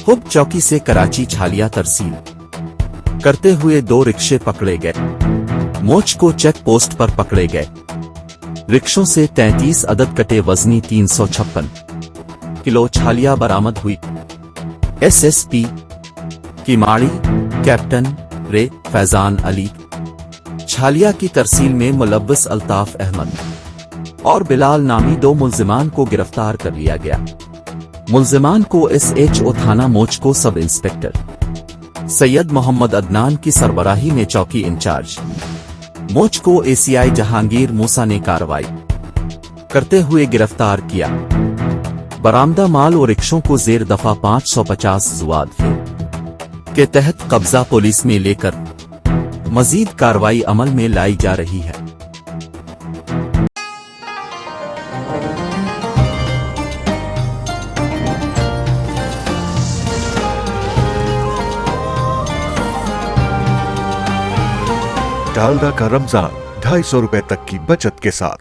Hub चौकी से कराची छालिया तरसील करते हुए 2 रिक्शे पकड़े गए। मोच को चेक पोस्ट पर पकड़े गए। रिक्शों से 33 अदद कटे वजनी 356 किलो छालिया बरामद हुई। एसएसपी किमाड़ी कैप्टन रे फैजान अली छालिया की तरसील में मुलव्वस अल्ताफ अहमद और बिलाल नामी 2 मुल्जिमान को गिरफ्तार कर लिया गया। मुल्जिमान को एसएचओ थाना मोच को सब इंस्पेक्टर सैयद मोहम्मद अदनान की सरबराही में चौकी इंचार्ज मोच को एसीआई जहांगीर मूसा ने कार्रवाई करते हुए गिरफ्तार किया। बरामदा माल और रिक्शों को जेर दफा 550 जुआद के तहत कब्जा पुलिस में लेकर मजीद कार्रवाई अमल में लाई जा रही है। डालडा का रमजान 250 रुपए तक की बचत के साथ।